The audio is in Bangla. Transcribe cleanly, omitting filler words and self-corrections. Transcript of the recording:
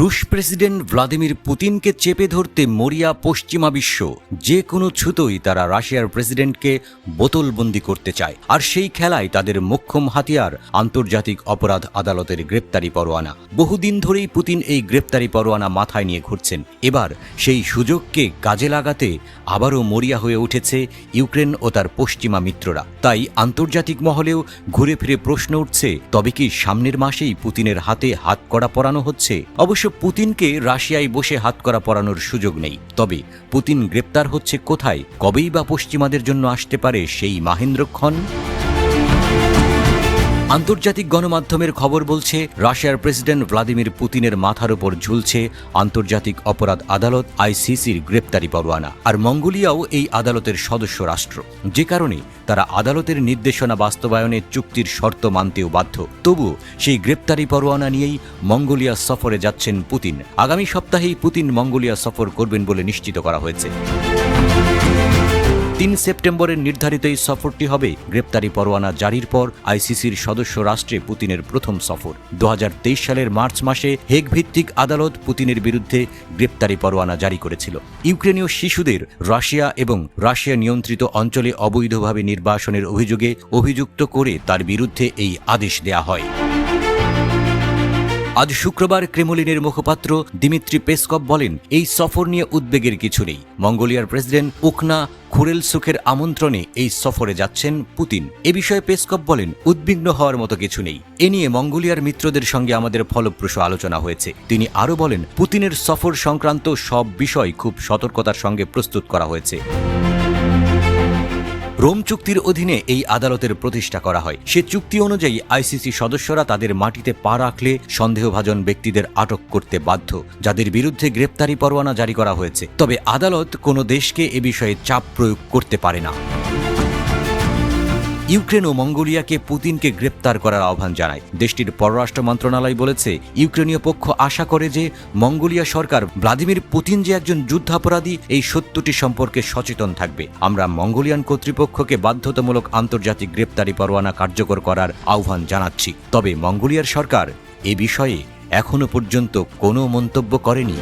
রুশ প্রেসিডেন্ট ভ্লাদিমির পুতিনকে চেপে ধরতে মরিয়া পশ্চিমা বিশ্ব। যে কোনো ছুতোই তারা রাশিয়ার প্রেসিডেন্টকে বোতলবন্দি করতে চায়, আর সেই খেলায় তাদের মোক্ষম হাতিয়ার আন্তর্জাতিক অপরাধ আদালতের গ্রেপ্তারি পরোয়ানা। বহুদিন ধরেই পুতিন এই গ্রেপ্তারি পরোয়ানা মাথায় নিয়ে ঘুরছেন। এবার সেই সুযোগকে কাজে লাগাতে আবারও মরিয়া হয়ে উঠেছে ইউক্রেন ও তার পশ্চিমা মিত্ররা। তাই আন্তর্জাতিক মহলেও ঘুরে ফিরে প্রশ্ন উঠছে, তবে কি সামনের মাসেই পুতিনের হাতে হাতকড়া পরানো হচ্ছে? অবশ্য পুতিনকে রাশিয়ায় বসে হাতকড়া পরানোর সুযোগ নেই। তবে পুতিন গ্রেপ্তার হচ্ছে কোথায়, কবেই বা পশ্চিমাদের জন্য আসতে পারে সেই মাহেন্দ্রক্ষণ? আন্তর্জাতিক গণমাধ্যমের খবর বলছে, রাশিয়ার প্রেসিডেন্ট ভ্লাদিমির পুতিনের মাথার উপর ঝুলছে আন্তর্জাতিক অপরাধ আদালত আইসিসির গ্রেপ্তারি পরোয়ানা। আর মঙ্গোলিয়াও এই আদালতের সদস্য রাষ্ট্র, যে কারণে তারা আদালতের নির্দেশনা বাস্তবায়নে চুক্তির শর্ত মানতেও বাধ্য। তবুও সেই গ্রেপ্তারি পরোয়ানা নিয়েই মঙ্গোলিয়া সফরে যাচ্ছেন পুতিন। আগামী সপ্তাহেই পুতিন মঙ্গোলিয়া সফর করবেন বলে নিশ্চিত করা হয়েছে। ৩ সেপ্টেম্বরের নির্ধারিত এই সফরটি হবে গ্রেপ্তারি পরোয়ানা জারির পর আইসিসির সদস্য রাষ্ট্রে পুতিনের প্রথম সফর। ২০২৩ সালের মার্চ মাসে হেগ ভিত্তিক আদালত পুতিনের বিরুদ্ধে গ্রেপ্তারি পরোয়ানা জারি করেছিল। ইউক্রেনীয় শিশুদের রাশিয়া এবং রাশিয়া নিয়ন্ত্রিত অঞ্চলে অবৈধভাবে নির্বাসনের অভিযোগে অভিযুক্ত করে তার বিরুদ্ধে এই আদেশ দেয়া হয়। আজ শুক্রবার ক্রেমলিনের মুখপাত্র দিমিত্রি পেসকভ বলেন, এই সফর নিয়ে উদ্বেগের কিছু নেই। মঙ্গোলিয়ার প্রেসিডেন্ট উকনা খুরেলসুখের আমন্ত্রণে এই সফরে যাচ্ছেন পুতিন। এ বিষয়ে পেসকভ বলেন, উদ্বিগ্ন হওয়ার মতো কিছু নেই। এ নিয়ে মঙ্গোলিয়ার মিত্রদের সঙ্গে আমাদের ফলপ্রসূ আলোচনা হয়েছে। তিনি আরও বলেন, পুতিনের সফর সংক্রান্ত সব বিষয় খুব সতর্কতার সঙ্গে প্রস্তুত করা হয়েছে। রোম চুক্তির অধীনে এই আদালতের প্রতিষ্ঠা করা হয়। সে চুক্তি অনুযায়ী আইসিসি সদস্যরা তাদের মাটিতে পা রাখলে সন্দেহভাজন ব্যক্তিদের আটক করতে বাধ্য, যাদের বিরুদ্ধে গ্রেপ্তারি পরোয়ানা জারি করা হয়েছে। তবে আদালত কোনো দেশকে এ বিষয়ে চাপ প্রয়োগ করতে পারে না। ইউক্রেন ও মঙ্গোলিয়াকে পুতিনকে গ্রেপ্তার করার আহ্বান জানায়। দেশটির পররাষ্ট্র মন্ত্রণালয় বলেছে, ইউক্রেনীয় পক্ষ আশা করে যে মঙ্গোলিয়া সরকার ভ্লাদিমির পুতিন যে একজন যুদ্ধাপরাধী এই সত্যটি সম্পর্কে সচেতন থাকবে। আমরা মঙ্গোলিয়ান কর্তৃপক্ষকে বাধ্যতামূলক আন্তর্জাতিক গ্রেপ্তারি পরোয়ানা কার্যকর করার আহ্বান জানাচ্ছি। তবে মঙ্গোলিয়ার সরকার এ বিষয়ে এখনো পর্যন্ত কোনো মন্তব্য করেনি।